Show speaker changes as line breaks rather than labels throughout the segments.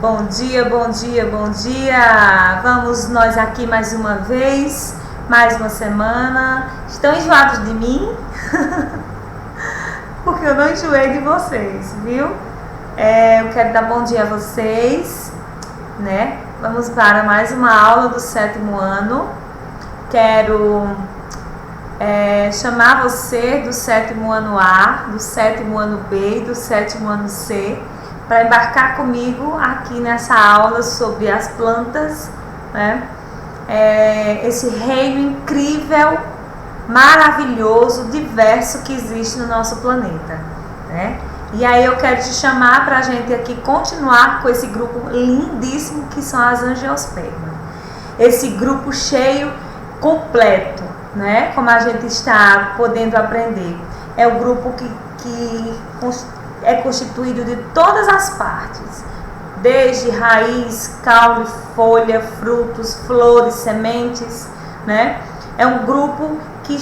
Bom dia, bom dia, bom dia! Vamos nós aqui mais uma vez, mais uma semana. Estão enjoados de mim? Porque eu não enjoei de vocês, viu? Eu quero dar bom dia a vocês, né? Vamos para mais uma aula do 7º ano. Quero chamar você do 7º ano A, do 7º ano B e do 7º ano C para embarcar comigo aqui nessa aula sobre as plantas, né? Esse reino incrível, maravilhoso, diverso que existe no nosso planeta, né? E aí eu quero te chamar para a gente aqui continuar com esse grupo lindíssimo que são as angiospermas. Esse grupo cheio, completo, né? Como a gente está podendo aprender. É o grupo que é constituído de todas as partes, desde raiz, caule, folha, frutos, flores, sementes, né? É um grupo que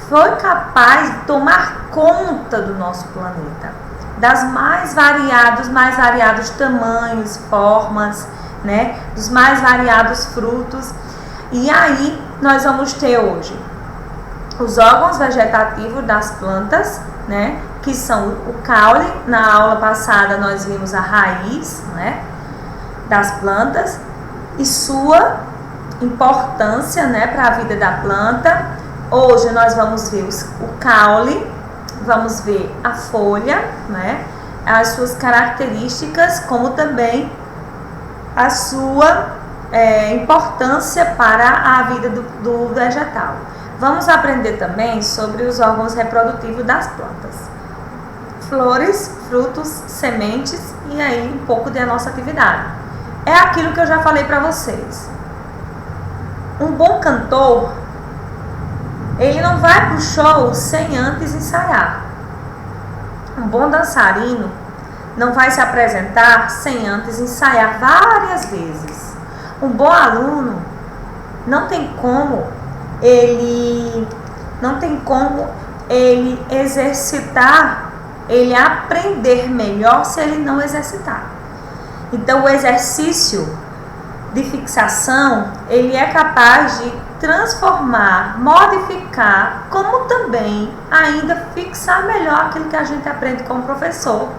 foi capaz de tomar conta do nosso planeta, das mais variados tamanhos, formas, né? Dos mais variados frutos. E aí nós vamos ter hoje os órgãos vegetativos das plantas, né? Que são o caule. Na aula passada nós vimos a raiz, né, das plantas e sua importância, né, para a vida da planta. Hoje nós vamos ver o caule, vamos ver a folha, né, as suas características, como também a sua importância para a vida do vegetal. Vamos aprender também sobre os órgãos reprodutivos das plantas. Flores, frutos, sementes e aí um pouco da nossa atividade. É aquilo que eu já falei para vocês. Um bom cantor, ele não vai pro show sem antes ensaiar. Um bom dançarino não vai se apresentar sem antes ensaiar várias vezes. Um bom aluno não tem como ele exercitar, ele aprender melhor se ele não exercitar. Então o exercício de fixação, ele é capaz de transformar, modificar, como também ainda fixar melhor aquilo que a gente aprende com o professor,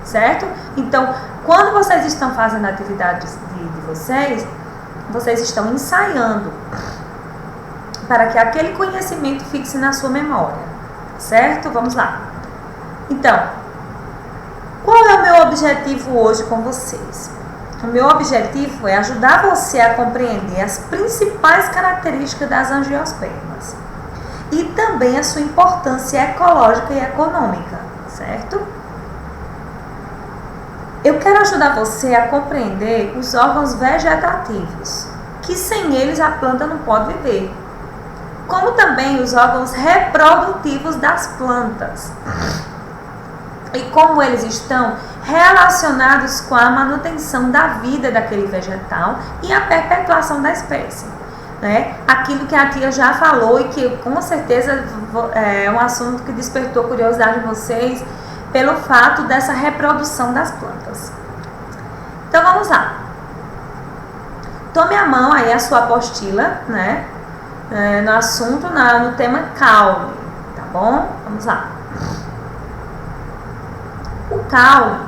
certo? Então, quando vocês estão fazendo a atividade de vocês estão ensaiando para que aquele conhecimento fixe na sua memória, certo? Vamos lá. Então, qual é o meu objetivo hoje com vocês? O meu objetivo é ajudar você a compreender as principais características das angiospermas e também a sua importância ecológica e econômica, certo? Eu quero ajudar você a compreender os órgãos vegetativos, que sem eles a planta não pode viver, como também os órgãos reprodutivos das plantas e como eles estão relacionados com a manutenção da vida daquele vegetal e a perpetuação da espécie, né? Aquilo que a tia já falou e que com certeza é um assunto que despertou curiosidade de vocês pelo fato dessa reprodução das plantas. Então vamos lá. Tome a mão aí a sua apostila, né? No assunto, no tema caule, tá bom? Vamos lá. O caule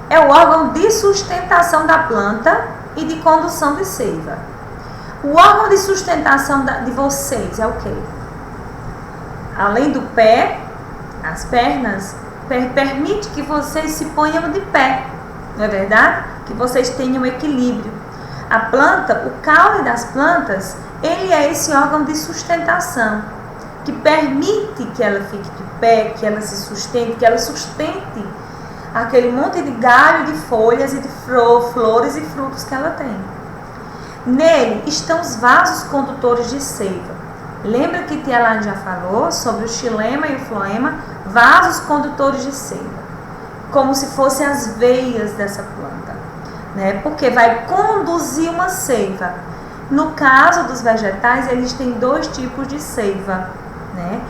é o órgão de sustentação da planta e de condução de seiva. O órgão de sustentação de vocês é o quê? Além do pé, as pernas, permite que vocês se ponham de pé, não é verdade? Que vocês tenham equilíbrio. A planta, o caule das plantas, ele é esse órgão de sustentação, que permite que ela fique de pé, que ela se sustente, que ela sustente aquele monte de galho, de folhas e de flores e frutos que ela tem. Nele estão os vasos condutores de seiva. Lembra que Tia Laine já falou sobre o xilema e o floema, vasos condutores de seiva, como se fossem as veias dessa planta, né? Porque vai conduzir uma seiva. No caso dos vegetais, eles têm dois tipos de seiva, né?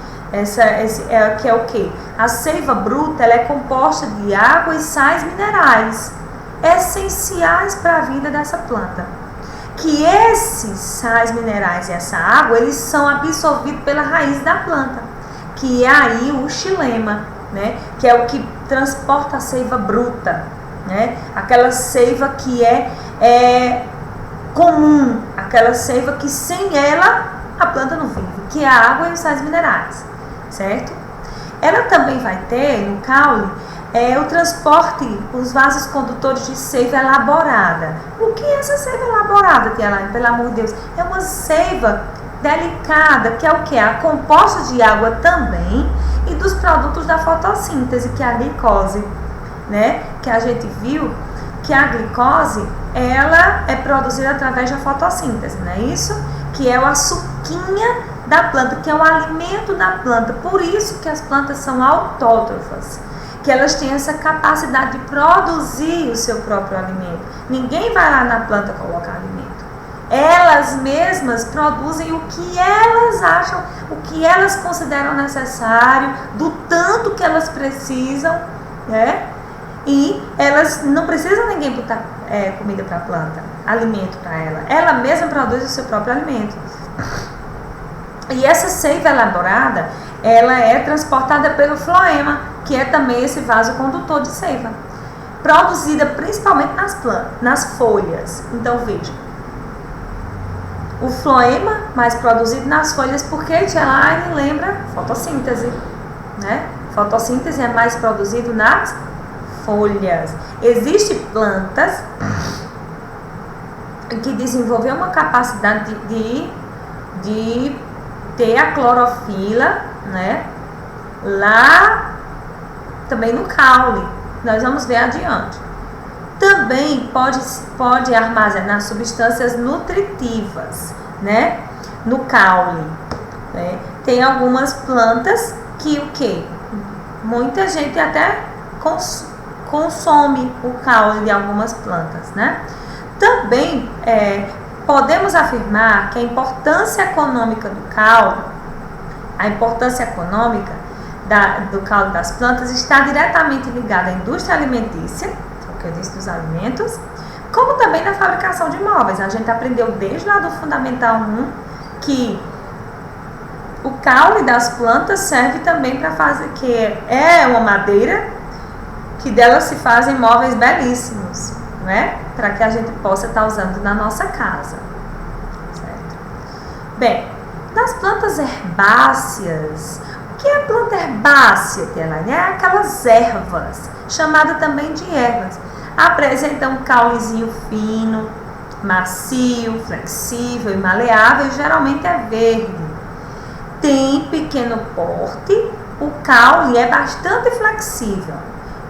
Que é o quê? A seiva bruta, ela é composta de água e sais minerais. essenciais para a vida dessa planta. Que esses sais minerais e essa água, eles são absorvidos pela raiz da planta, que é aí o xilema, né? Que é o que transporta a seiva bruta, né? Aquela seiva que é comum, aquela seiva que sem ela a planta não vive, que é a água e os sais minerais, certo? Ela também vai ter no caule o transporte, os vasos condutores de seiva elaborada. O que é essa seiva elaborada, Tia Elaine? Pelo amor de Deus, é uma seiva delicada, que é o que? É composta de água também e dos produtos da fotossíntese, que é a glicose, né? Que a gente viu que a glicose, ela é produzida através da fotossíntese, não é isso? Que é o açuquinha da planta, que é o alimento da planta. Por isso que as plantas são autótrofas, que elas têm essa capacidade de produzir o seu próprio alimento. Ninguém vai lá na planta colocar alimento. Elas mesmas produzem o que elas acham, o que elas consideram necessário, do tanto que elas precisam, né? E elas não precisam ninguém botar comida para a planta, alimento para ela. Ela mesma produz o seu próprio alimento. E essa seiva elaborada, ela é transportada pelo floema, que é também esse vaso condutor de seiva, produzida principalmente nas plantas, nas folhas. Então veja, o floema mais produzido nas folhas, porque Tia Elaine lembra fotossíntese, né? Fotossíntese é mais produzido nas folhas. Existem plantas que desenvolveram uma capacidade de ter a clorofila, né? Lá também no caule. Nós vamos ver adiante. Também pode armazenar substâncias nutritivas, né? No caule, né? Tem algumas plantas que o quê? Muita gente até consome o caule de algumas plantas, né? Também podemos afirmar que a importância econômica do caule, a importância econômica do caule das plantas está diretamente ligada à indústria alimentícia, o que eu disse dos alimentos, como também na fabricação de móveis. A gente aprendeu desde lá do Fundamental 1 que o caule das plantas serve também para fazer, que é uma madeira, que dela se fazem móveis belíssimos, né? Para que a gente possa estar usando na nossa casa, certo? Bem, das plantas herbáceas, o que é planta herbácea, Tia Elaine? É aquelas ervas, chamada também de ervas. Apresentam um caulezinho fino, macio, flexível e maleável, e geralmente é verde. Tem pequeno porte, o caule é bastante flexível.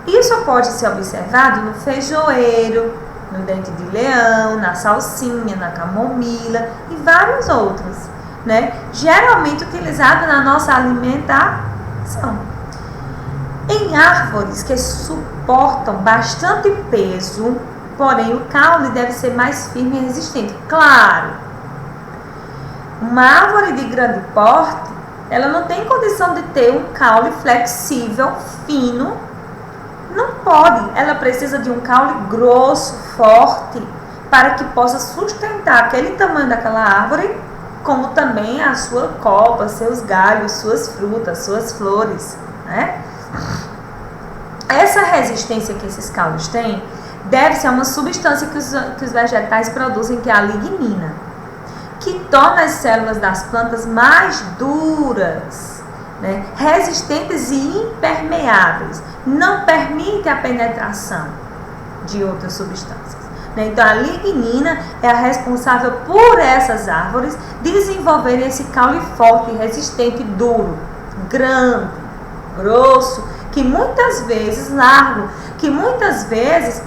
Isso pode ser observado no feijoeiro, no dente de leão, na salsinha, na camomila e vários outros, né? Geralmente utilizado na nossa alimentação. Em árvores que suportam bastante peso, porém o caule deve ser mais firme e resistente. Claro, uma árvore de grande porte, ela não tem condição de ter um caule flexível, fino. Não pode, ela precisa de um caule grosso, forte, para que possa sustentar aquele tamanho daquela árvore, como também a sua copa, seus galhos, suas frutas, suas flores, né? Essa resistência que esses caules têm deve-se a uma substância que os vegetais produzem, que é a lignina, que torna as células das plantas mais duras, né, resistentes e impermeáveis, não permite a penetração de outras substâncias, né? Então a lignina é a responsável por essas árvores desenvolverem esse caule forte, resistente, duro, grande, grosso, que muitas vezes largo, que muitas vezes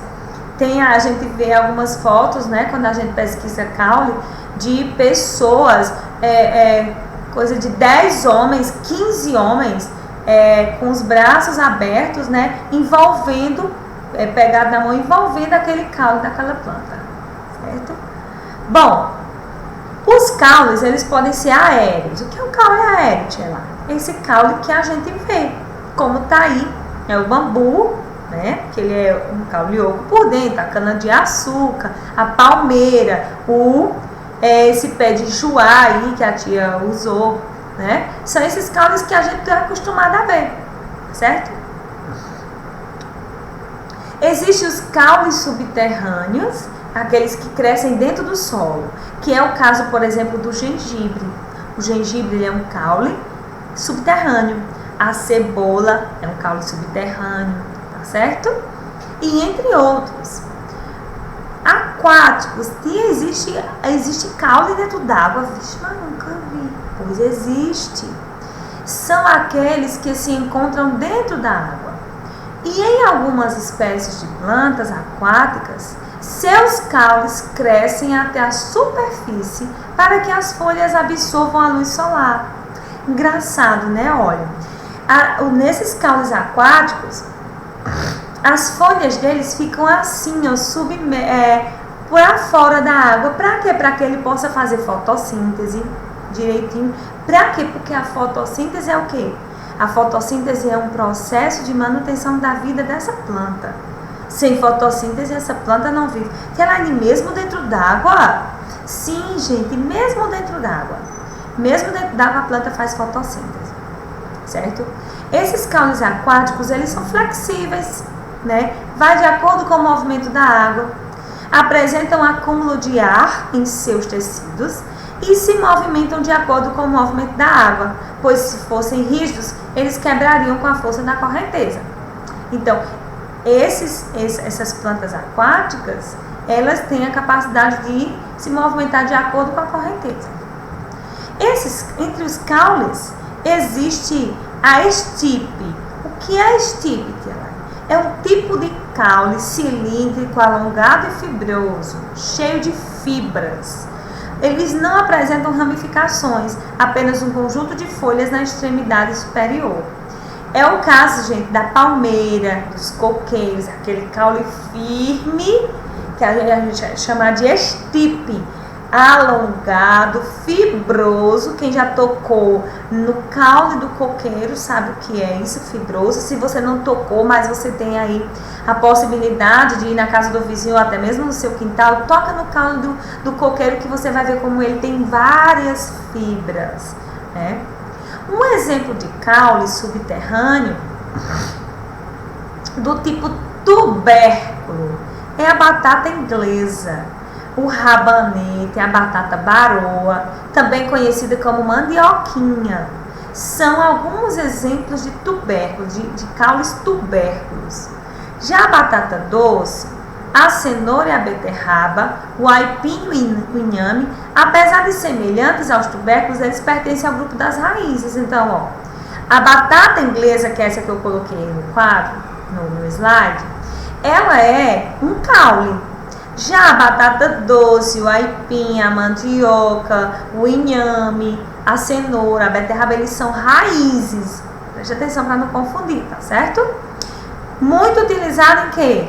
a gente vê algumas fotos, né, quando a gente pesquisa caule, de pessoas, coisa de 10 homens, 15 homens, com os braços abertos, né, envolvendo, pegado na mão, envolvendo aquele caule daquela planta, certo? Bom, os caules, eles podem ser aéreos. O que é um caule aéreo, Tia Elaine? Esse caule que a gente vê, como tá aí, é o bambu, né? Que ele é um caule oco por dentro, a cana-de-açúcar, a palmeira, esse pé de juá aí que a tia usou, né? São esses caules que a gente está acostumado a ver, certo? Existem os caules subterrâneos, aqueles que crescem dentro do solo, que é o caso, por exemplo, do gengibre. O gengibre ele é um caule subterrâneo. A cebola é um caule subterrâneo, tá certo? E entre outros. Aquáticos, existe caule dentro d'água? Vixe, mas nunca vi. Pois existe. São aqueles que se encontram dentro da água. E em algumas espécies de plantas aquáticas, seus caules crescem até a superfície para que as folhas absorvam a luz solar. Engraçado, né? Olha, nesses caules aquáticos, as folhas deles ficam assim, ó, para fora da água. Para quê? Para que ele possa fazer fotossíntese direitinho. Para quê? Porque a fotossíntese é o quê? A fotossíntese é um processo de manutenção da vida dessa planta. Sem fotossíntese, essa planta não vive. Que ela é mesmo dentro d'água? Sim, gente, mesmo dentro d'água. Mesmo dentro d'água, a planta faz fotossíntese, certo? Esses caules aquáticos, eles são flexíveis, né? Vai de acordo com o movimento da água. Apresentam acúmulo de ar em seus tecidos e se movimentam de acordo com o movimento da água, pois se fossem rígidos, eles quebrariam com a força da correnteza. Então, essas plantas aquáticas, elas têm a capacidade de se movimentar de acordo com a correnteza. Entre os caules, existe a estipe. O que é a estipe? É um tipo de caule cilíndrico, alongado e fibroso, cheio de fibras. Eles não apresentam ramificações, apenas um conjunto de folhas na extremidade superior. É o caso, gente, da palmeira, dos coqueiros, aquele caule firme, que a gente chama de estipe, alongado, fibroso. Quem já tocou no caule do coqueiro sabe o que é isso, fibroso. Se você não tocou, mas você tem aí a possibilidade de ir na casa do vizinho ou até mesmo no seu quintal, toca no caule do coqueiro que você vai ver como ele tem várias fibras, né? Um exemplo de caule subterrâneo do tipo tubérculo é a batata inglesa, o rabanete, a batata baroa, também conhecida como mandioquinha. São alguns exemplos de tubérculos, de caules tubérculos. Já a batata doce, a cenoura e a beterraba, o aipim e o inhame, apesar de semelhantes aos tubérculos, eles pertencem ao grupo das raízes. Então, ó, a batata inglesa, que é essa que eu coloquei no quadro, no slide, ela é um caule. Já a batata doce, o aipim, a mandioca, o inhame, a cenoura, a beterraba, eles são raízes. Preste atenção para não confundir, tá certo? Muito utilizado em quê?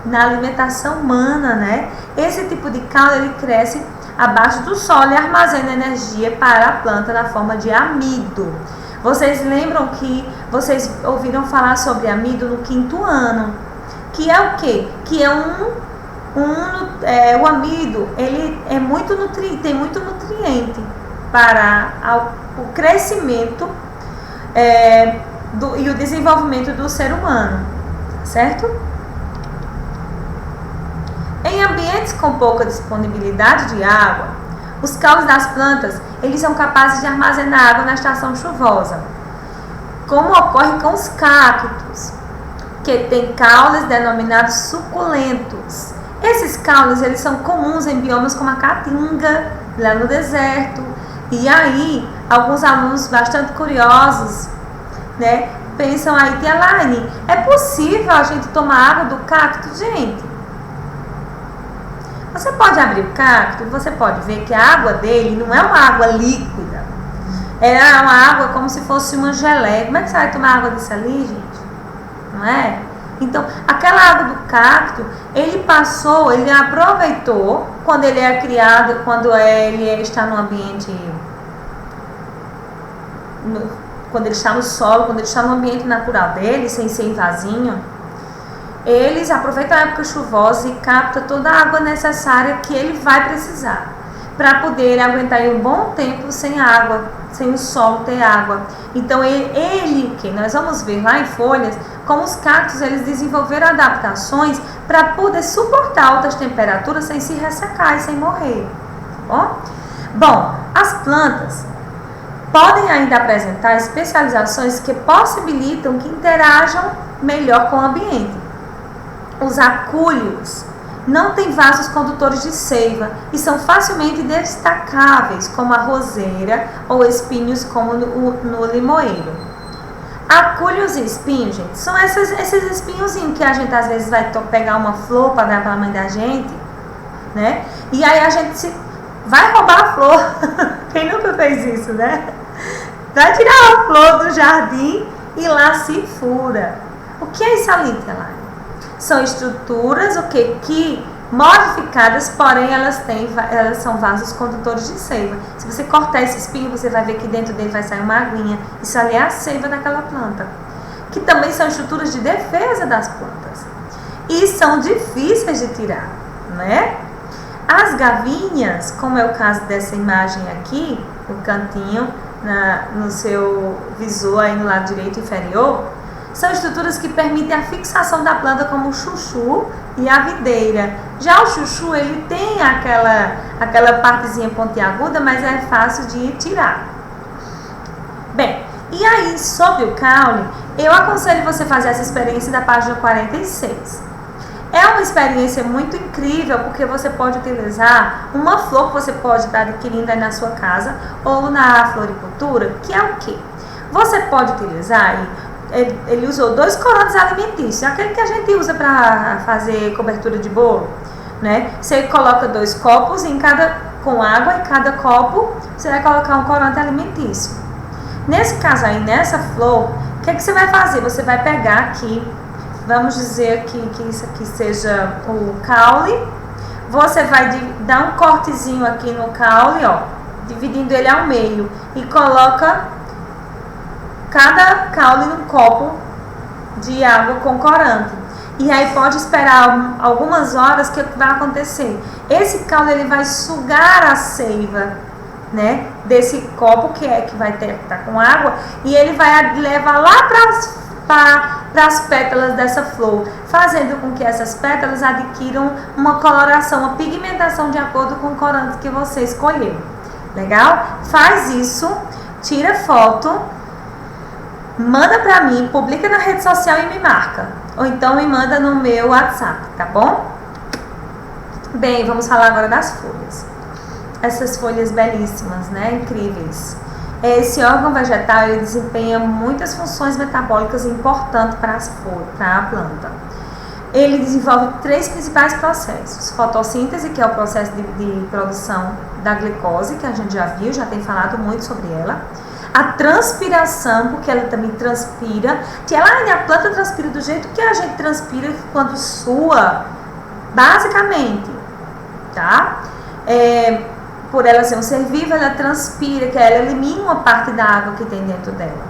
Na alimentação humana, né? Esse tipo de caule, ele cresce abaixo do solo e armazena energia para a planta na forma de amido. Vocês lembram que vocês ouviram falar sobre amido no 5º ano? Que é o quê? Que é o amido, ele é tem muito nutriente para o crescimento e o desenvolvimento do ser humano, certo? Em ambientes com pouca disponibilidade de água, os caules das plantas, eles são capazes de armazenar água na estação chuvosa, como ocorre com os cactos, que têm caules denominados suculentos. Esses caules, eles são comuns em biomas como a caatinga, lá no deserto. E aí, alguns alunos bastante curiosos, né, pensam aí, Tia Laine, é possível a gente tomar água do cacto? Gente, você pode abrir o cacto e você pode ver que a água dele não é uma água líquida. É uma água como se fosse uma geleia. Como é que você vai tomar água disso ali, gente? Não é? Então, aquela água do cacto, ele aproveitou quando ele é criado, quando ele está no ambiente, quando ele está no solo, quando ele está no ambiente natural dele, sem ser invasinho. eles aproveitam a época chuvosa e captam toda a água necessária que ele vai precisar para poder aguentar um bom tempo sem água, sem o solo ter água. Então ele que nós vamos ver lá em folhas, como os cactos eles desenvolveram adaptações para poder suportar altas temperaturas sem se ressecar e sem morrer. Bom, as plantas podem ainda apresentar especializações que possibilitam que interajam melhor com o ambiente. Os acúlios não têm vasos condutores de seiva e são facilmente destacáveis, como a roseira ou espinhos, como no limoeiro. Acúlios e espinhos, gente, são esses espinhozinhos que a gente às vezes vai pegar uma flor para dar para a mãe da gente, né? E aí a gente vai roubar a flor. Quem nunca fez isso, né? Vai tirar a flor do jardim e lá se fura. O que é isso ali, Elaine? São estruturas que modificadas, porém elas são vasos condutores de seiva. Se você cortar esse espinho, você vai ver que dentro dele vai sair uma aguinha. Isso ali é a seiva daquela planta. Que também são estruturas de defesa das plantas. E são difíceis de tirar, né? As gavinhas, como é o caso dessa imagem aqui, no cantinho, no seu visor aí no lado direito inferior, são estruturas que permitem a fixação da planta, como o chuchu e a videira. Já o chuchu, ele tem aquela partezinha pontiaguda, mas é fácil de tirar. Bem, e aí sobre o caule, eu aconselho você fazer essa experiência da página 46. É uma experiência muito incrível, porque você pode utilizar uma flor que você pode estar adquirindo aí na sua casa ou na floricultura, que é o quê? Você pode utilizar aí, ele usou 2 corantes alimentícios, aquele que a gente usa para fazer cobertura de bolo, né? Você coloca 2 copos com água, e cada copo você vai colocar um corante alimentício. Nesse caso aí, nessa flor, o que você vai fazer? Você vai pegar aqui, vamos dizer que isso aqui seja o caule, você vai dar um cortezinho aqui no caule, dividindo ele ao meio, e coloca cada caule num copo de água com corante. E aí pode esperar algumas horas, que vai acontecer? Esse caule ele vai sugar a seiva, né, desse copo que vai estar com água, e ele vai levar lá para as pétalas dessa flor, fazendo com que essas pétalas adquiram uma coloração, uma pigmentação de acordo com o corante que você escolheu. Legal? Faz isso, tira foto, manda pra mim, publica na rede social e me marca. Ou então me manda no meu WhatsApp, tá bom? Bem, vamos falar agora das folhas. Essas folhas belíssimas, né? Incríveis. Esse órgão vegetal ele desempenha muitas funções metabólicas importantes para a planta. Ele desenvolve 3 principais processos. Fotossíntese, que é o processo de produção da glicose, que a gente já viu, já tem falado muito sobre ela. A transpiração, porque ela também transpira. A planta transpira do jeito que a gente transpira quando sua, basicamente, tá? Por ela ser um ser vivo, ela transpira, que ela elimina uma parte da água que tem dentro dela.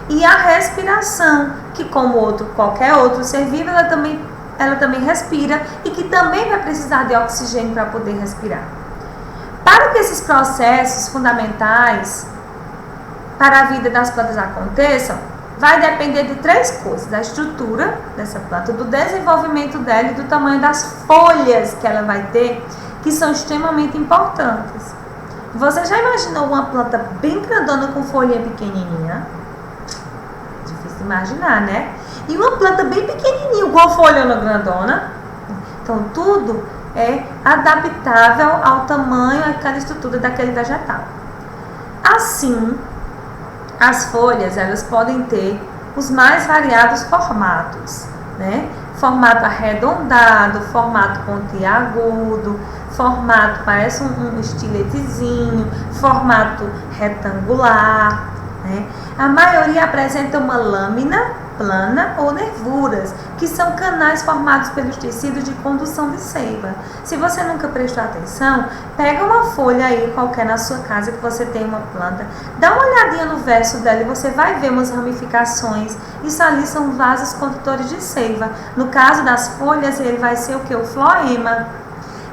E a respiração, que como qualquer outro ser vivo, ela também respira e que também vai precisar de oxigênio para poder respirar. Para que esses processos fundamentais para a vida das plantas aconteçam, vai depender de 3 coisas: da estrutura dessa planta, do desenvolvimento dela e do tamanho das folhas que ela vai ter, que são extremamente importantes. Você já imaginou uma planta bem grandona com folhinha pequenininha? Difícil de imaginar, né? E uma planta bem pequenininha com folhona grandona? Então, tudo é adaptável ao tamanho, a cada estrutura daquele vegetal. Assim, as folhas, elas podem ter os mais variados formatos, né? Formato arredondado, formato pontiagudo, formato parece um estiletezinho, formato retangular, né? A maioria apresenta uma lâmina plana ou nervuras, que são canais formados pelos tecidos de condução de seiva. Se você nunca prestou atenção, pega uma folha aí qualquer na sua casa que você tem uma planta, dá uma olhadinha no verso dela e você vai ver umas ramificações. Isso ali são vasos condutores de seiva. No caso das folhas, ele vai ser o que? O floema.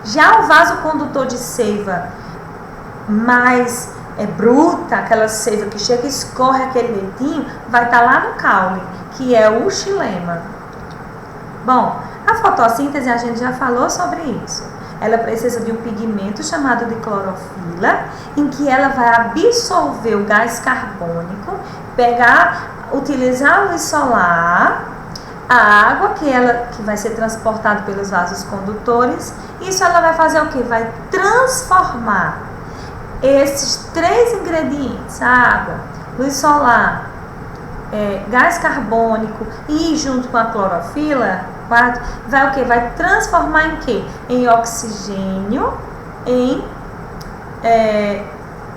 Já o vaso condutor de seiva mais bruta, aquela seiva que chega e escorre aquele leitinho, vai estar lá no caule, que é o xilema. Bom, a fotossíntese a gente já falou sobre isso. Ela precisa de um pigmento chamado de clorofila, em que ela vai absorver o gás carbônico, utilizar a luz solar, a água que vai ser transportada pelos vasos condutores. Isso ela vai fazer o que? Vai transformar esses 3 ingredientes, a água, luz solar, gás carbônico e junto com a clorofila, vai o que? Vai transformar em quê? Em oxigênio, em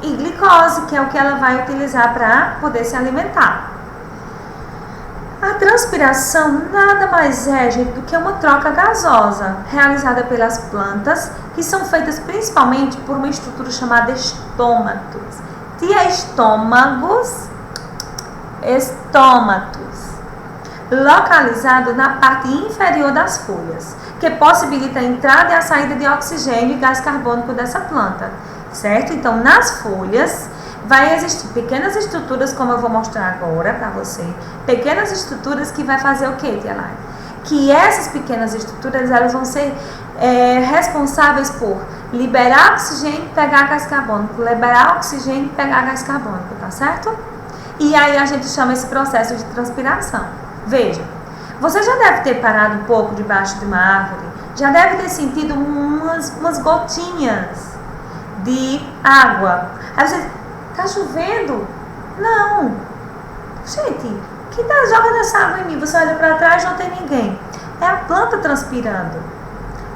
glicose, que é o que ela vai utilizar para poder se alimentar. A transpiração nada mais é, gente, do que uma troca gasosa realizada pelas plantas, que são feitas principalmente por uma estrutura chamada estômatos. Estômatos, localizado na parte inferior das folhas, que possibilita a entrada e a saída de oxigênio e gás carbônico dessa planta, certo? Então, nas folhas vai existir pequenas estruturas, como eu vou mostrar agora para você, pequenas estruturas que vai fazer o que, Tia Lai? Que essas pequenas estruturas, elas vão ser responsáveis por liberar oxigênio e pegar gás carbônico, liberar oxigênio e pegar gás carbônico, tá certo? E aí a gente chama esse processo de transpiração. Veja, você já deve ter parado um pouco debaixo de uma árvore, já deve ter sentido umas gotinhas de água. Aí você, tá chovendo? Não. Gente, quem joga essa água em mim? Você olha para trás e não tem ninguém. É a planta transpirando.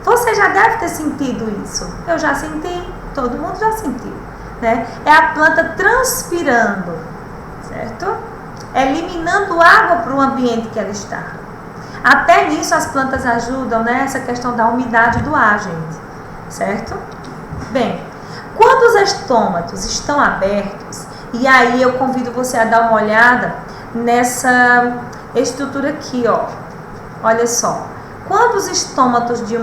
Você já deve ter sentido isso. Eu já senti, todo mundo já sentiu, né? É a planta transpirando, certo? Eliminando água para o ambiente que ela está. Até nisso as plantas ajudam, né? Essa questão da umidade do ar, gente, certo? Bem, quando os estômatos estão abertos, e aí eu convido você a dar uma olhada nessa estrutura aqui, ó. Olha só. Quando os estômatos de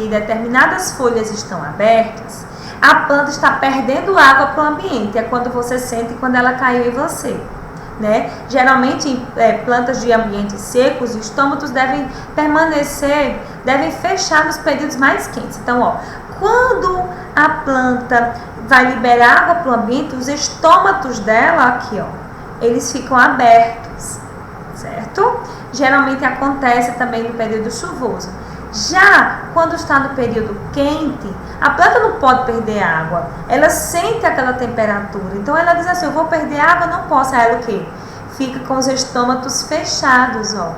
determinadas folhas estão abertos, a planta está perdendo água para o ambiente. É quando você sente quando ela caiu em você, né? Geralmente em plantas de ambientes secos, os estômatos devem fechar nos períodos mais quentes. Então, ó, quando a planta vai liberar água para o ambiente, os estômatos dela, aqui, ó, eles ficam abertos, certo? Geralmente acontece também no período chuvoso. Já quando está no período quente, a planta não pode perder água. Ela sente aquela temperatura. Então ela diz assim, eu vou perder água, não posso. Aí ela o quê? Fica com os estômatos fechados, ó.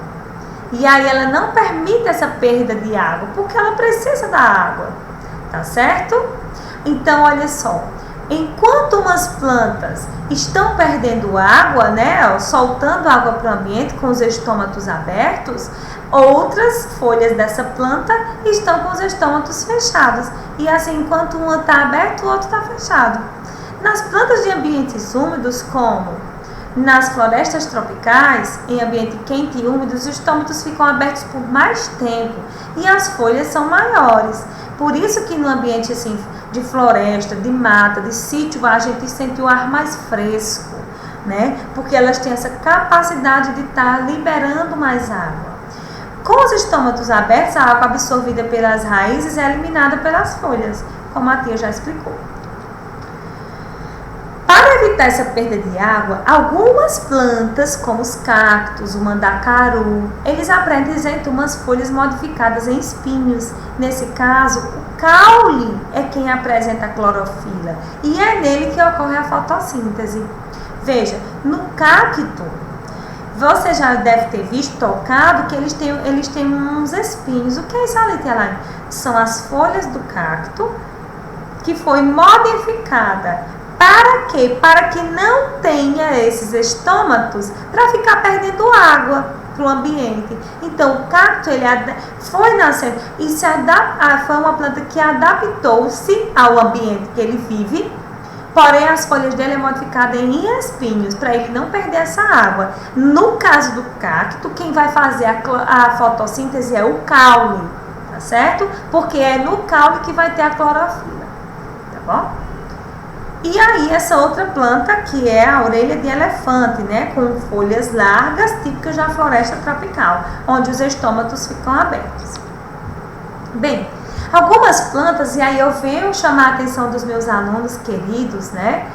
E aí ela não permite essa perda de água, porque ela precisa da água. Tá certo? Então, olha só. Enquanto umas plantas estão perdendo água, né, ó, soltando água para o ambiente com os estômatos abertos, outras folhas dessa planta estão com os estômatos fechados. E assim, enquanto uma está aberta, o outro está fechado. Nas plantas de ambientes úmidos, como nas florestas tropicais, em ambiente quente e úmido, os estômatos ficam abertos por mais tempo e as folhas são maiores. Por isso que no ambiente assim, de floresta, de mata, de sítio, a gente sente o ar mais fresco, né? Porque elas têm essa capacidade de estar liberando mais água. Com os estômatos abertos, a água absorvida pelas raízes é eliminada pelas folhas, como a tia já explicou. Para evitar essa perda de água, algumas plantas, como os cactos, o mandacaru, eles apresentam umas folhas modificadas em espinhos. Nesse caso, o caule é quem apresenta a clorofila e é nele que ocorre a fotossíntese. Veja, no cacto, você já deve ter visto, tocado, que eles têm uns espinhos. O que é isso ali, Tia? São as folhas do cacto que foi modificada. Para quê? Para que não tenha esses estômatos para ficar perdendo água. para o ambiente. Então, o cacto ele foi nascendo e foi uma planta que adaptou-se ao ambiente que ele vive, porém as folhas dele é modificada em espinhos para ele não perder essa água. No caso do cacto, quem vai fazer a fotossíntese é o caule, tá certo? Porque é no caule que vai ter a clorofila, tá bom? E aí essa outra planta que é a orelha de elefante, né, com folhas largas, típicas da floresta tropical, onde os estômatos ficam abertos. Bem, algumas plantas, e aí eu venho chamar a atenção dos meus alunos queridos, né,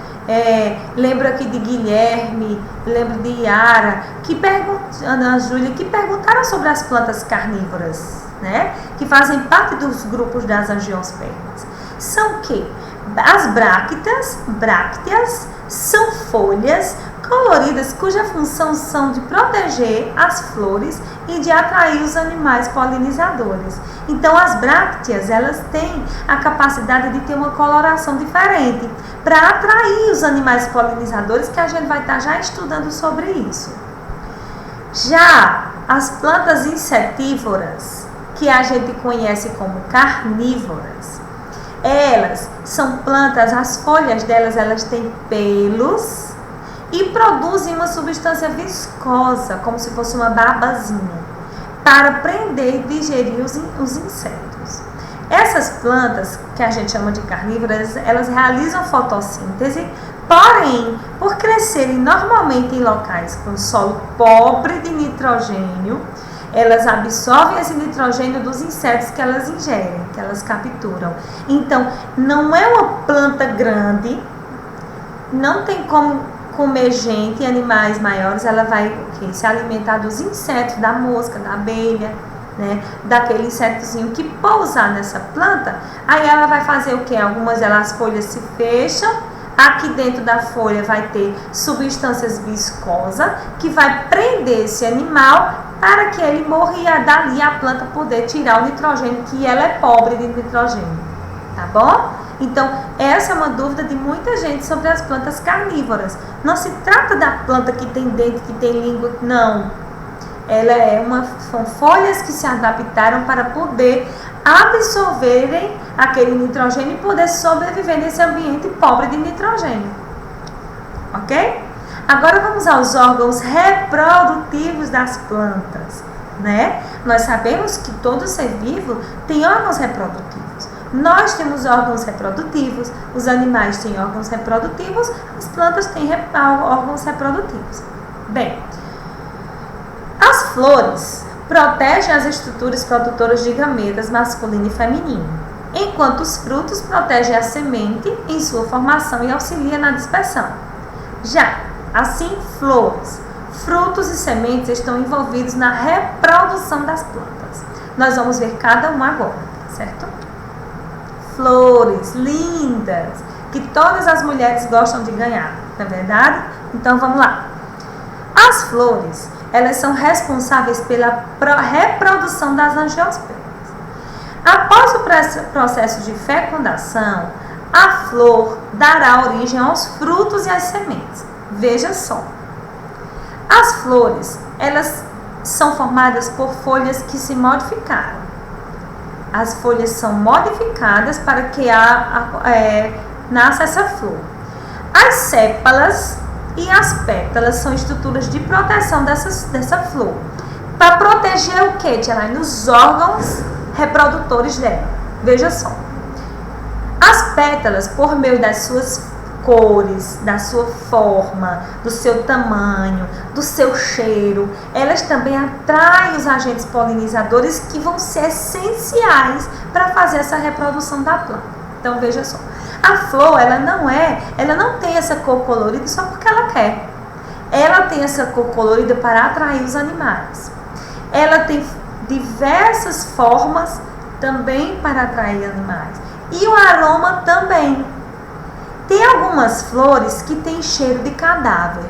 lembro aqui de Guilherme, lembro de Yara, Ana Júlia, que perguntaram sobre as plantas carnívoras, né, que fazem parte dos grupos das angiospermas. São o quê? As brácteas são folhas coloridas cuja função são de proteger as flores e de atrair os animais polinizadores. Então as brácteas, elas têm a capacidade de ter uma coloração diferente para atrair os animais polinizadores, que a gente vai estar já estudando sobre isso. Já as plantas insetívoras, que a gente conhece como carnívoras, elas são plantas, as folhas delas, elas têm pelos e produzem uma substância viscosa, como se fosse uma babazinha, para prender e digerir os insetos. Essas plantas, que a gente chama de carnívoras, elas realizam fotossíntese, porém, por crescerem normalmente em locais com solo pobre de nitrogênio, elas absorvem esse nitrogênio dos insetos que elas ingerem, que elas capturam. Então, não é uma planta grande, não tem como comer gente e animais maiores, ela vai se alimentar dos insetos, da mosca, da abelha, né, daquele insetozinho que pousar nessa planta. Aí ela vai fazer o que? As folhas se fecham, aqui dentro da folha vai ter substâncias viscosas que vai prender esse animal para que ele morra e dali a planta poder tirar o nitrogênio, que ela é pobre de nitrogênio, tá bom? Então, essa é uma dúvida de muita gente sobre as plantas carnívoras. Não se trata da planta que tem dente, que tem língua, não. São folhas que se adaptaram para poder absorverem aquele nitrogênio e poder sobreviver nesse ambiente pobre de nitrogênio. Ok? Agora vamos aos órgãos reprodutivos das plantas, né? Nós sabemos que todo ser vivo tem órgãos reprodutivos. Nós temos órgãos reprodutivos, os animais têm órgãos reprodutivos, as plantas têm órgãos reprodutivos. Bem, as flores protegem as estruturas produtoras de gametas masculino e feminino, enquanto os frutos protegem a semente em sua formação e auxiliam na dispersão. Já, assim, flores, frutos e sementes estão envolvidos na reprodução das plantas. Nós vamos ver cada um agora, certo? Flores lindas, que todas as mulheres gostam de ganhar, não é verdade? Então vamos lá. As flores, elas são responsáveis pela reprodução das angiospermas. Após o processo de fecundação, a flor dará origem aos frutos e às sementes. Veja só. As flores, elas são formadas por folhas que se modificaram. As folhas são modificadas para que nasça essa flor. As sépalas e as pétalas são estruturas de proteção dessa flor. Para proteger o que, Tielaine? Os órgãos reprodutores dela. Veja só. As pétalas, por meio das suas cores, da sua forma, do seu tamanho, do seu cheiro, elas também atraem os agentes polinizadores que vão ser essenciais para fazer essa reprodução da planta. Então veja só, a flor ela não tem essa cor colorida só porque ela quer. Ela tem essa cor colorida para atrair os animais. Ela tem diversas formas também para atrair animais. E o aroma também. Tem algumas flores que têm cheiro de cadáver.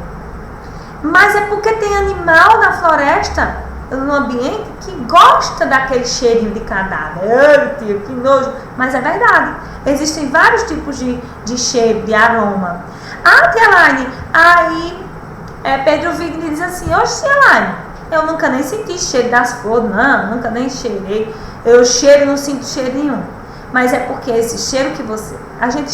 Mas é porque tem animal na floresta, no ambiente, que gosta daquele cheirinho de cadáver. Ai, tio, que nojo. Mas é verdade. Existem vários tipos de cheiro, de aroma. Ah, Tielaine, aí Pedro Vigni diz assim: oxe, Tielaine, Eu nunca nem senti cheiro das flores, não, nunca nem cheirei. Eu cheiro e não sinto cheiro nenhum. Mas é porque esse cheiro que a gente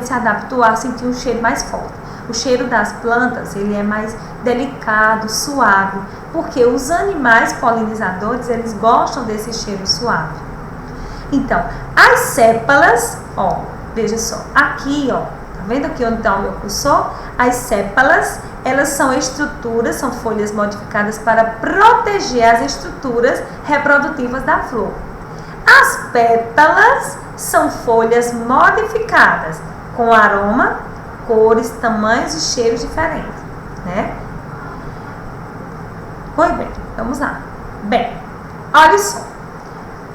se adaptou a sentir um cheiro mais forte. O cheiro das plantas, ele é mais delicado, suave, porque os animais polinizadores, eles gostam desse cheiro suave. Então, as sépalas, ó, veja só, aqui, ó, tá vendo aqui onde está o meu cursor? As sépalas, elas são estruturas, são folhas modificadas para proteger as estruturas reprodutivas da flor. As pétalas são folhas modificadas, com aroma, cores, tamanhos e cheiros diferentes, né? Pois bem, vamos lá. Bem, olha só.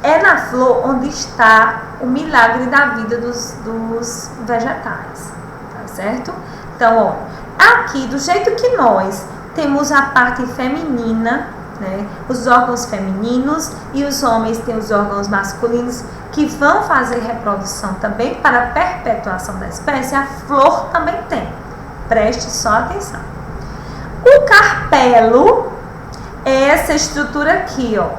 É na flor onde está o milagre da vida dos vegetais, tá certo? Então, ó, aqui, do jeito que nós temos a parte feminina, né, os órgãos femininos, e os homens têm os órgãos masculinos que vão fazer reprodução também para a perpetuação da espécie, a flor também tem. Preste só atenção. O carpelo é essa estrutura aqui, ó,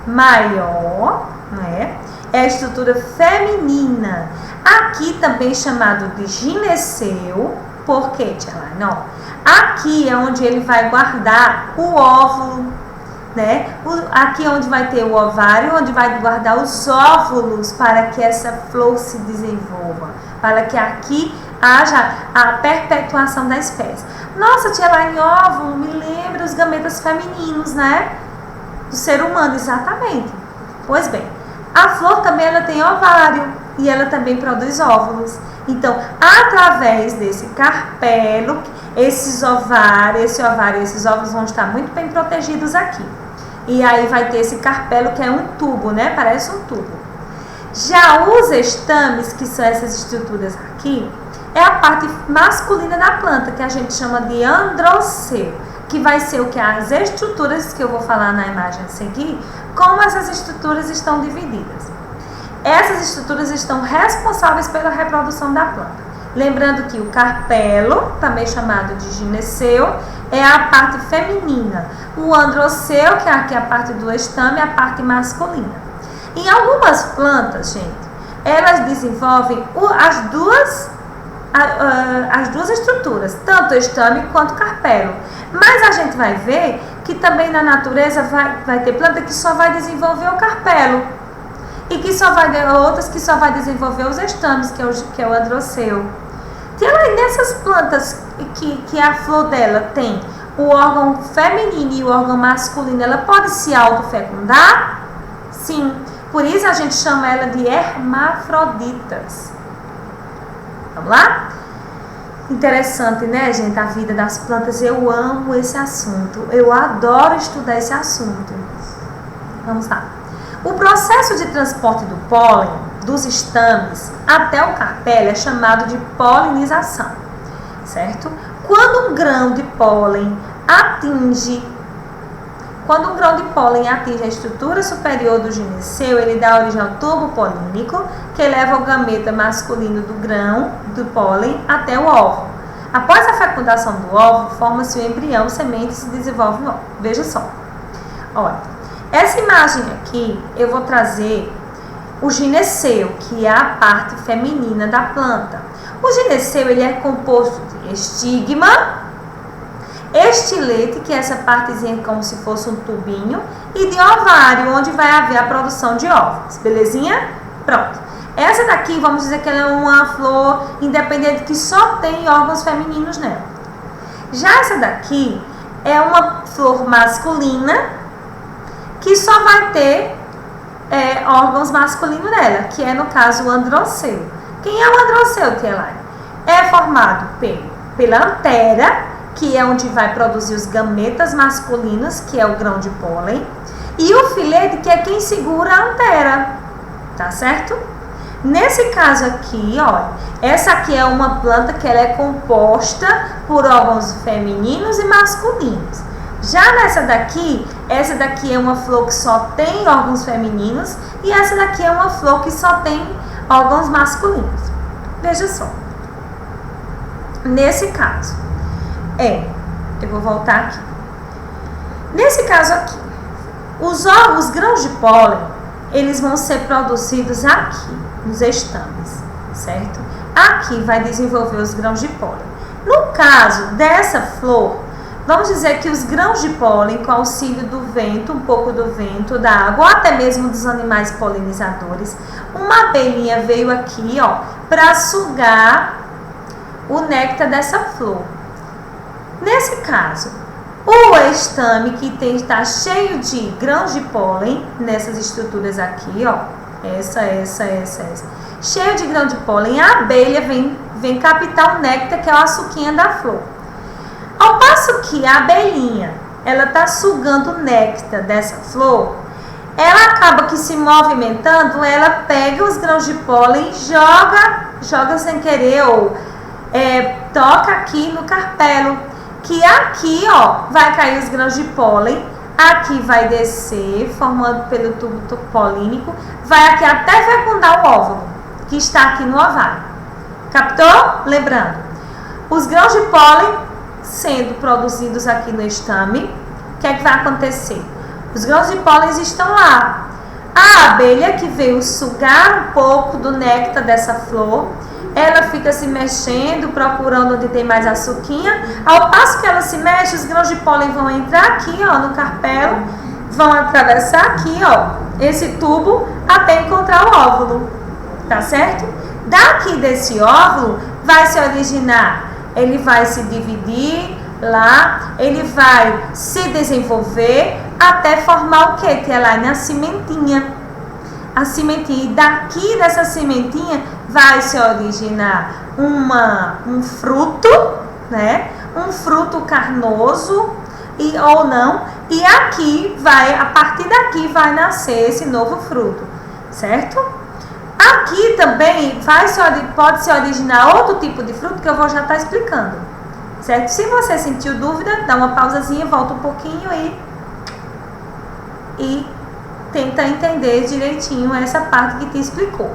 maior, né? É a estrutura feminina. Aqui também chamado de gineceu. Por quê, tia Laine? Aqui é onde ele vai guardar o óvulo, né? Aqui é onde vai ter o ovário, onde vai guardar os óvulos para que essa flor se desenvolva, para que aqui haja a perpetuação da espécie. Nossa, tia Laine, óvulo me lembra os gametas femininos, né? Do ser humano, exatamente. Pois bem, a flor também ela tem ovário e ela também produz óvulos. Então, através desse carpelo, esses ovários e esses óvulos vão estar muito bem protegidos aqui. E aí vai ter esse carpelo que é um tubo, né? Parece um tubo. Já os estames, que são essas estruturas aqui, é a parte masculina da planta, que a gente chama de androceu, que vai ser o que? As estruturas que eu vou falar na imagem a seguir, como essas estruturas estão divididas. Essas estruturas estão responsáveis pela reprodução da planta. Lembrando que o carpelo, também chamado de gineceu, é a parte feminina. O androceu, que é aqui a parte do estame, é a parte masculina. Em algumas plantas, gente, elas desenvolvem as duas estruturas, tanto o estame quanto o carpelo. Mas a gente vai ver que também na natureza vai ter planta que só vai desenvolver o carpelo. E que só vai ter outras que só vai desenvolver os estames, que é o androceu. Tem aí nessas plantas que a flor dela tem o órgão feminino e o órgão masculino, ela pode se autofecundar? Sim. Por isso a gente chama ela de hermafroditas. Vamos lá? Interessante, né, gente? A vida das plantas. Eu amo esse assunto. Eu adoro estudar esse assunto. Vamos lá. O processo de transporte do pólen, dos estames até o carpelo, é chamado de polinização, certo? Quando um grão de pólen atinge a estrutura superior do gineceu, ele dá origem ao tubo polínico, que leva o gameta masculino do grão do pólen até o óvulo. Após a fecundação do óvulo, forma-se o embrião, semente e se desenvolve o óvulo. Veja só. Olha. Essa imagem aqui, eu vou trazer o gineceu, que é a parte feminina da planta. O gineceu, ele é composto de estigma, estilete, que é essa partezinha como se fosse um tubinho, e de ovário, onde vai haver a produção de óvulos. Belezinha? Pronto. Essa daqui, vamos dizer que ela é uma flor independente que só tem órgãos femininos nela. Já essa daqui é uma flor masculina, que só vai ter órgãos masculinos nela, que é no caso o androceu. Quem é o androceu, tia Laine? É formado pela antera, que é onde vai produzir os gametas masculinos, que é o grão de pólen, e o filete, que é quem segura a antera, tá certo? Nesse caso aqui, olha, essa aqui é uma planta que ela é composta por órgãos femininos e masculinos. Já nessa daqui, essa daqui é uma flor que só tem órgãos femininos e essa daqui é uma flor que só tem órgãos masculinos. Veja só. Nesse caso, eu vou voltar aqui. Nesse caso aqui, os grãos de pólen, eles vão ser produzidos aqui, nos estames, certo? Aqui vai desenvolver os grãos de pólen. No caso dessa flor, vamos dizer que os grãos de pólen, com auxílio do vento, um pouco do vento, da água, ou até mesmo dos animais polinizadores, uma abelhinha veio aqui, ó, para sugar o néctar dessa flor. Nesse caso, o estame que está cheio de grãos de pólen, nessas estruturas aqui, ó, essa, cheio de grão de pólen, a abelha vem captar o néctar, que é a açuquinha da flor. Ao passo que a abelhinha, ela está sugando o néctar dessa flor, ela acaba que se movimentando, ela pega os grãos de pólen e joga sem querer, ou toca aqui no carpelo, que aqui, ó, vai cair os grãos de pólen, aqui vai descer, formando pelo tubo polínico, vai aqui até fecundar o óvulo, que está aqui no ovário. Captou? Lembrando, os grãos de pólen sendo produzidos aqui no estame, o que é que vai acontecer? Os grãos de pólen estão lá. A abelha que veio sugar um pouco do néctar dessa flor, ela fica se mexendo, procurando onde tem mais açuquinha. Ao passo que ela se mexe, os grãos de pólen vão entrar aqui, ó, no carpelo, vão atravessar aqui, ó, esse tubo, até encontrar o óvulo, tá certo? Daqui desse óvulo vai se originar, ele vai se dividir lá, ele vai se desenvolver até formar o que? Que é lá na sementinha. A sementinha, e daqui dessa sementinha vai se originar um fruto, né? Um fruto carnoso ou não, e aqui a partir daqui vai nascer esse novo fruto, certo? Aqui também pode se originar outro tipo de fruto que eu vou já estar explicando, certo? Se você sentiu dúvida, dá uma pausazinha, volta um pouquinho e tenta entender direitinho essa parte que te explicou.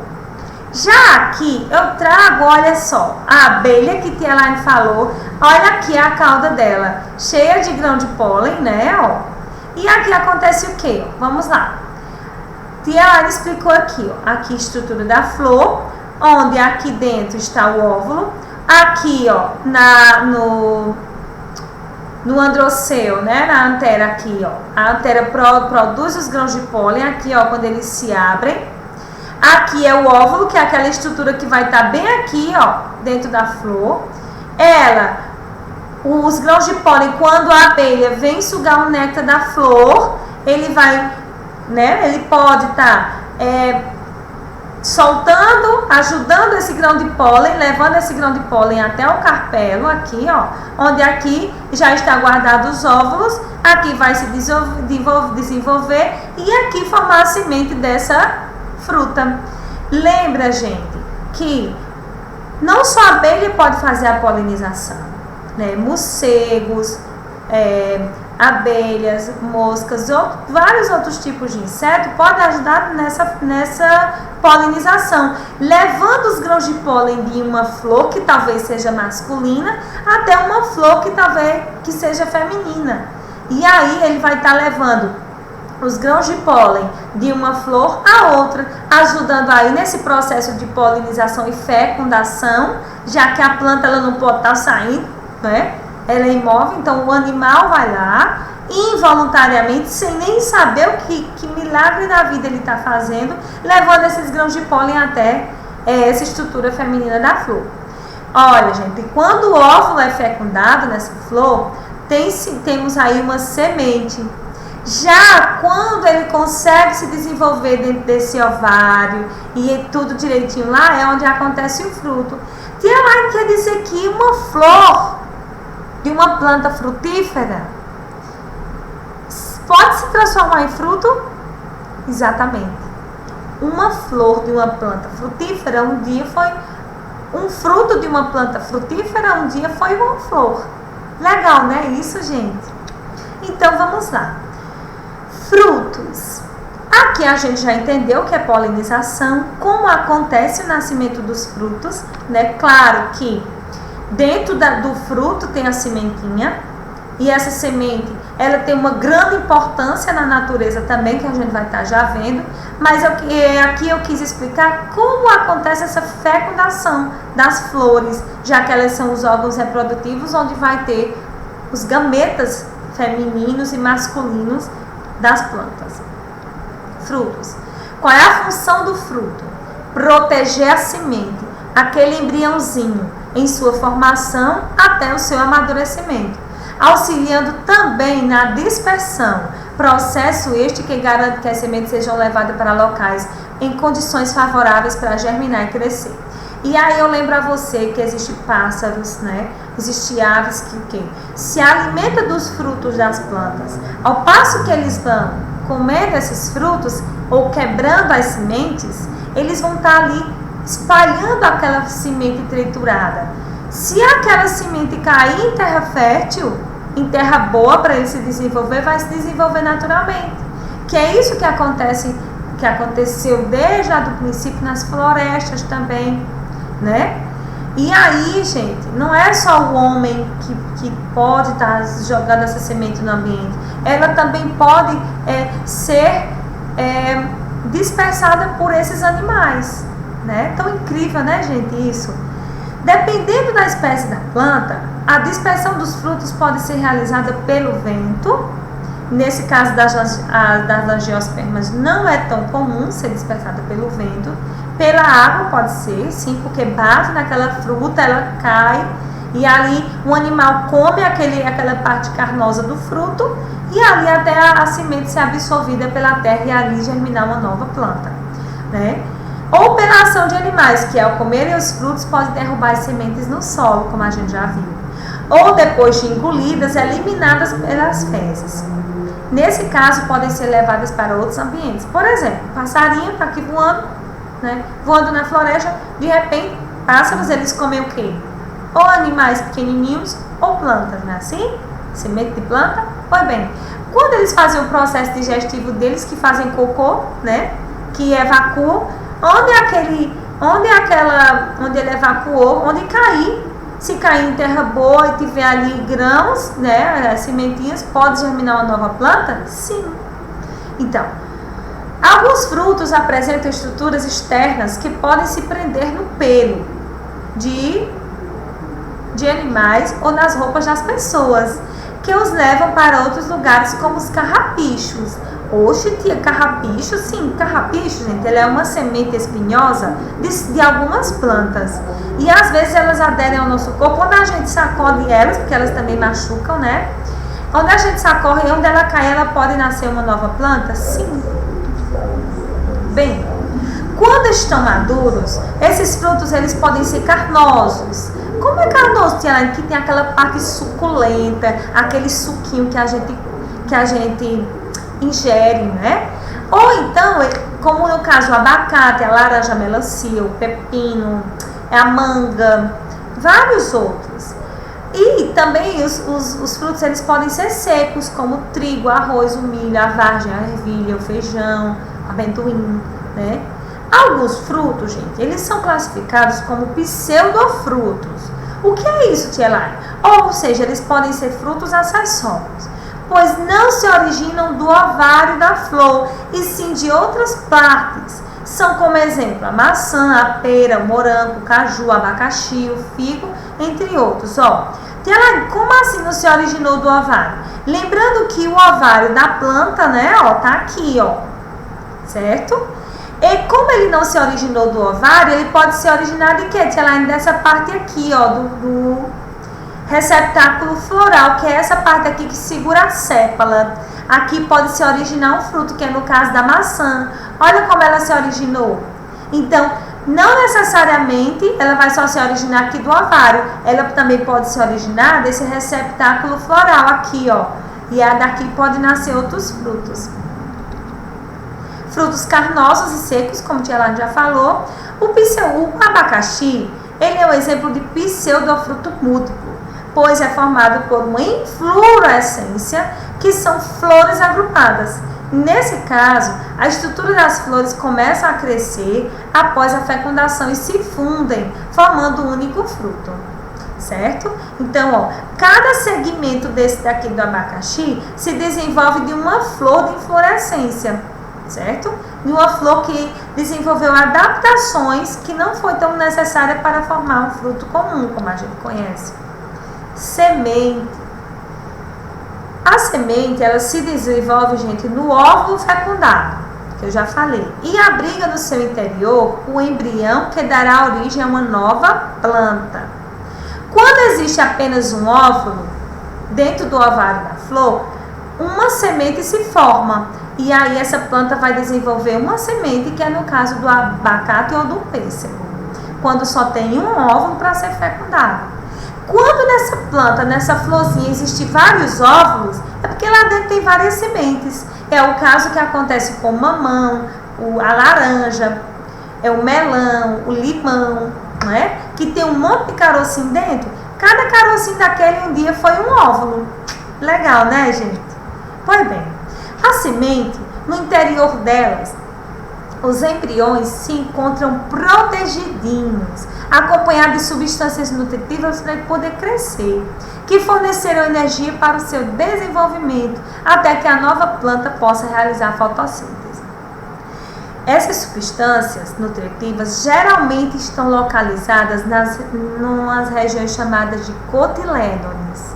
Já aqui eu trago, olha só, a abelha que Tia Elaine falou, olha aqui a cauda dela, cheia de grão de pólen, né, ó. E aqui acontece o quê? Vamos lá. Tia Elaine explicou aqui, ó, aqui a estrutura da flor, onde aqui dentro está o óvulo, aqui, ó, no androceu, né, na antera aqui, ó, a antera produz os grãos de pólen, aqui, ó, quando eles se abrem. Aqui é o óvulo, que é aquela estrutura que vai estar bem aqui, ó, dentro da flor. Os grãos de pólen, quando a abelha vem sugar o néctar da flor, ele vai, né, ele pode estar soltando, ajudando esse grão de pólen, levando esse grão de pólen até o carpelo, aqui, ó, onde aqui já está guardado os óvulos, aqui vai se desenvolver e aqui formar a semente dessa fruta. Lembra, gente, que não só a abelha pode fazer a polinização, né? Morcegos, abelhas, moscas, vários outros tipos de inseto podem ajudar nessa polinização, levando os grãos de pólen de uma flor que talvez seja masculina até uma flor que talvez seja feminina. E aí ele vai estar levando os grãos de pólen de uma flor a outra, ajudando aí nesse processo de polinização e fecundação, já que a planta ela não pode estar saindo, né? Ela é imóvel, então o animal vai lá, involuntariamente, sem nem saber que milagre da vida ele está fazendo, levando esses grãos de pólen até essa estrutura feminina da flor. Olha, gente, quando o óvulo é fecundado nessa flor, temos aí uma semente. Já quando ele consegue se desenvolver dentro desse ovário e tudo direitinho lá, é onde acontece o fruto. Tia Elaine quer dizer que uma flor de uma planta frutífera pode se transformar em fruto? Exatamente. Uma flor de uma planta frutífera um dia foi um fruto de uma planta frutífera, um dia foi uma flor. Legal, né? Isso, gente. Então, vamos lá. Frutos. Aqui a gente já entendeu o que é polinização, como acontece o nascimento dos frutos, né? Claro que dentro do fruto tem a sementinha, e essa semente, ela tem uma grande importância na natureza também, que a gente vai estar já vendo, mas aqui eu quis explicar como acontece essa fecundação das flores, já que elas são os órgãos reprodutivos, onde vai ter os gametas femininos e masculinos das plantas. Frutos. Qual é a função do fruto? Proteger a semente, aquele embriãozinho, em sua formação até o seu amadurecimento, auxiliando também na dispersão, processo este que garante que as sementes sejam levadas para locais em condições favoráveis para germinar e crescer. E aí eu lembro a você que existem pássaros, né? Existem aves que se alimentam dos frutos das plantas. Ao passo que eles vão comendo esses frutos ou quebrando as sementes, eles vão estar ali espalhando aquela semente triturada. Se aquela semente cair em terra fértil, em terra boa para ele se desenvolver, vai se desenvolver naturalmente. Que é isso que acontece, que aconteceu desde lá do princípio nas florestas também, né? E aí, gente, não é só o homem que pode estar jogando essa semente no ambiente. Ela também pode ser dispersada por esses animais, né? Tão incrível, né, gente, isso? Dependendo da espécie da planta, a dispersão dos frutos pode ser realizada pelo vento. Nesse caso das angiospermas não é tão comum ser dispersada pelo vento. Pela água pode ser, sim, porque bate naquela fruta, ela cai e ali o animal come aquela parte carnosa do fruto e ali até a semente ser absorvida pela terra e ali germinar uma nova planta, né? Ou pela ação de animais, que ao comerem os frutos podem derrubar as sementes no solo, como a gente já viu. Ou depois de engolidas, eliminadas pelas fezes. Nesse caso, podem ser levadas para outros ambientes. Por exemplo, o passarinho está aqui voando, né? Voando na floresta, de repente, pássaros, eles comem o quê? Ou animais pequenininhos, ou plantas, não é assim? Semente de planta? Pois bem, quando eles fazem o processo digestivo deles, que fazem cocô, né? Que evacuam, onde ele evacuou, onde cair, se cair em terra boa e tiver ali grãos, né, sementinhas, pode germinar uma nova planta? Sim. Então, alguns frutos apresentam estruturas externas que podem se prender no pelo de animais ou nas roupas das pessoas, que os levam para outros lugares, como os carrapichos. Oxe, tia, carrapicho? Sim, carrapicho, gente, ele é uma semente espinhosa de algumas plantas. E às vezes elas aderem ao nosso corpo, quando a gente sacode elas, porque elas também machucam, né? Quando a gente sacode, onde ela cai, ela pode nascer uma nova planta? Sim. Bem, quando estão maduros, esses frutos eles podem ser carnosos. Como é carnoso, tia? Que tem aquela parte suculenta, aquele suquinho que a gente ingere, né? Ou então, como no caso o abacate, a laranja melancia, o pepino, a manga, vários outros. E também os frutos eles podem ser secos, como o trigo, o arroz, o milho, a vargem, a ervilha, o feijão, o amendoim, né? Alguns frutos, gente, eles são classificados como pseudofrutos. O que é isso, tia Lai? Ou seja, eles podem ser frutos acessórios, pois não se originam do ovário da flor, e sim de outras partes. São como exemplo a maçã, a pera, o morango, o caju, o abacaxi, o figo, entre outros. Tia Lai, como assim não se originou do ovário? Lembrando que o ovário da planta, né, tá aqui, certo? E como ele não se originou do ovário, ele pode se originar de quê? Tia Lai, dessa parte aqui, do receptáculo floral, que é essa parte aqui que segura a sépala. Aqui pode se originar um fruto, que é no caso da maçã. Olha como ela se originou. Então, não necessariamente ela vai só se originar aqui do ovário. Ela também pode se originar desse receptáculo floral aqui, E daqui pode nascer outros frutos. Frutos carnosos e secos, como a tia Lana já falou. O abacaxi, ele é um exemplo de pseudofruto múltiplo, pois é formado por uma inflorescência, que são flores agrupadas. Nesse caso, a estrutura das flores começa a crescer após a fecundação e se fundem, formando um único fruto. certo? Então, ó, cada segmento desse daqui do abacaxi se desenvolve de uma flor de inflorescência, certo? De uma flor que desenvolveu adaptações que não foi tão necessária para formar um fruto comum, como a gente conhece. Semente. A semente, ela se desenvolve, gente, no óvulo fecundado, que eu já falei, e abriga no seu interior o embrião que dará origem a uma nova planta. Quando existe apenas um óvulo dentro do ovário da flor, uma semente se forma, e aí essa planta vai desenvolver uma semente, que é no caso do abacate ou do pêssego, quando só tem um óvulo para ser fecundado. Quando nessa planta, nessa florzinha, existem vários óvulos, é porque lá dentro tem várias sementes. É o caso que acontece com o mamão, a laranja, o melão, o limão, né? Que tem um monte de carocinho dentro. Cada carocinho daquele um dia foi um óvulo. Legal, né, gente? Pois bem, a semente, no interior delas, os embriões se encontram protegidinhos, acompanhados de substâncias nutritivas para poder crescer, que fornecerão energia para o seu desenvolvimento, até que a nova planta possa realizar a fotossíntese. Essas substâncias nutritivas geralmente estão localizadas nas regiões chamadas de cotilédones.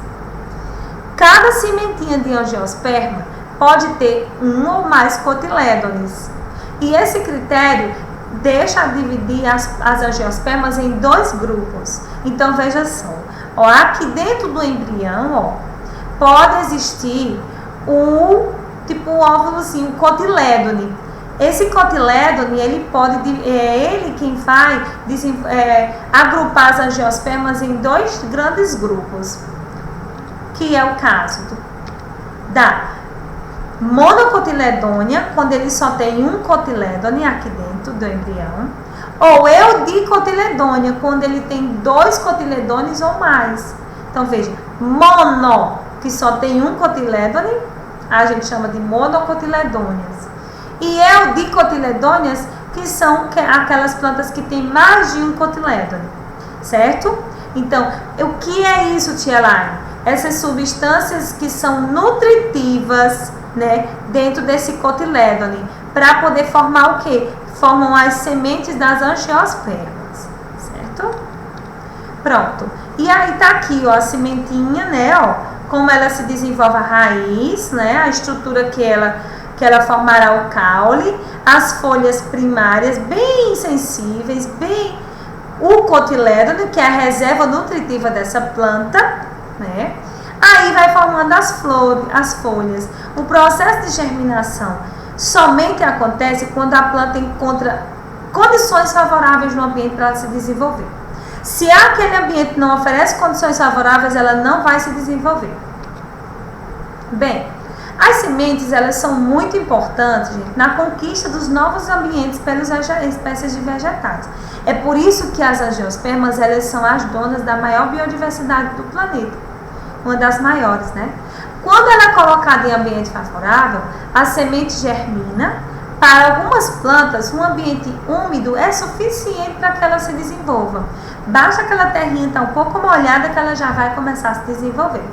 Cada sementinha de angiosperma pode ter um ou mais cotilédones. E esse critério deixa dividir as angiospermas em dois grupos. Então, veja só. Ó, aqui dentro do embrião, ó, pode existir um óvulozinho, cotilédone. Esse cotilédone, é ele quem vai agrupar as angiospermas em dois grandes grupos. Que é o caso da monocotiledônia, quando ele só tem um cotilédone aqui dentro do embrião, ou eudicotiledônia, quando ele tem dois cotiledones ou mais. Então, veja, mono, que só tem um cotilédone, a gente chama de monocotiledôneas. E eudicotiledôneas, que são aquelas plantas que têm mais de um cotilédone, certo? Então, o que é isso, tia Laine? Essas substâncias que são nutritivas, né, dentro desse cotilédone, para poder formar o quê? Formam as sementes das angiospermas, certo? Pronto. E aí tá aqui, ó, a sementinha, né, ó, como ela se desenvolve a raiz, né, a estrutura que ela formará o caule, as folhas primárias bem sensíveis, o cotilédone, que é a reserva nutritiva dessa planta, né? Aí vai formando as folhas. O processo de germinação somente acontece quando a planta encontra condições favoráveis no ambiente para ela se desenvolver. Se aquele ambiente não oferece condições favoráveis, ela não vai se desenvolver. Bem, as sementes, elas são muito importantes, gente, na conquista dos novos ambientes pelas espécies de vegetais. É por isso que as angiospermas, elas são as donas da maior biodiversidade do planeta. Uma das maiores, né? Quando ela é colocada em ambiente favorável, a semente germina. Para algumas plantas, um ambiente úmido é suficiente para que ela se desenvolva. Basta aquela terrinha estar um pouco molhada que ela já vai começar a se desenvolver.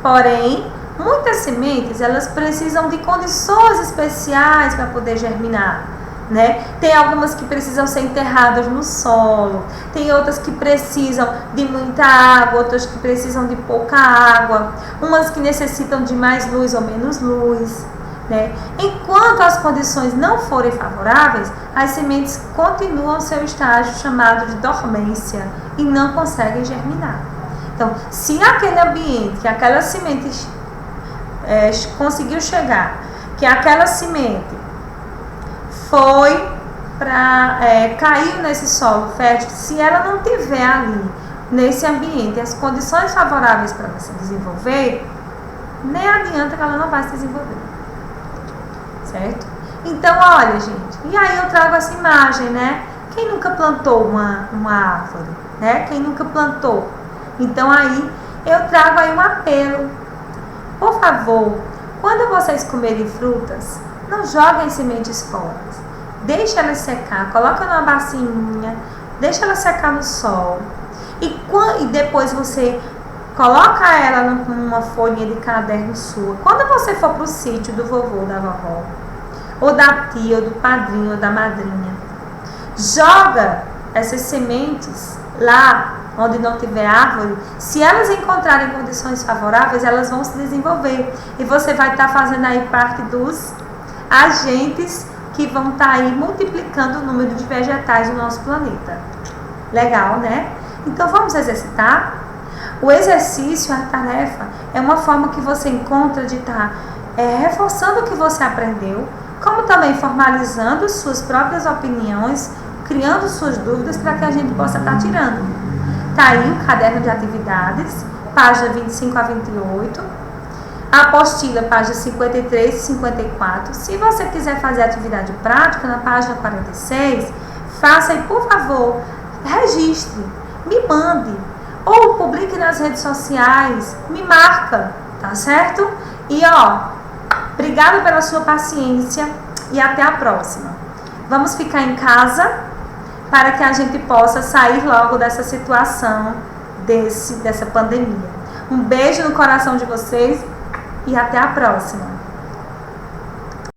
Porém, muitas sementes, elas precisam de condições especiais para poder germinar, né? Tem algumas que precisam ser enterradas no solo, tem outras que precisam de muita água, outras que precisam de pouca água, umas que necessitam de mais luz ou menos luz, né? Enquanto as condições não forem favoráveis, as sementes continuam seu estágio chamado de dormência e não conseguem germinar. Então, se aquele ambiente que aquela semente conseguiu chegar, que aquela semente caiu nesse solo fértil, se ela não tiver ali, nesse ambiente, as condições favoráveis para ela se desenvolver, nem adianta que ela não vai se desenvolver. Certo? Então, olha, gente, e aí eu trago essa imagem, né? Quem nunca plantou uma árvore, né? Quem nunca plantou? Então, aí, eu trago aí um apelo. Por favor, quando vocês comerem frutas, não joguem sementes fora. Deixa elas secar, coloca numa bacinha, deixa ela secar no sol. E depois você coloca ela numa folhinha de caderno sua. Quando você for pro sítio do vovô, da vovó, ou da tia, ou do padrinho, ou da madrinha, joga essas sementes lá onde não tiver árvore. Se elas encontrarem condições favoráveis, elas vão se desenvolver. E você vai estar fazendo aí parte dos agentes que vão estar aí multiplicando o número de vegetais do nosso planeta. Legal, né? Então vamos exercitar? O exercício, a tarefa, é uma forma que você encontra de estar reforçando o que você aprendeu, como também formalizando suas próprias opiniões, criando suas dúvidas para que a gente possa estar tirando. Tá aí o caderno de atividades, página 25 a 28, a apostila, página 53 e 54. Se você quiser fazer atividade prática, na página 46, faça aí, por favor, registre, me mande, ou publique nas redes sociais, me marca, tá certo? E obrigada pela sua paciência e até a próxima. Vamos ficar em casa para que a gente possa sair logo dessa situação, dessa pandemia. Um beijo no coração de vocês e até a próxima.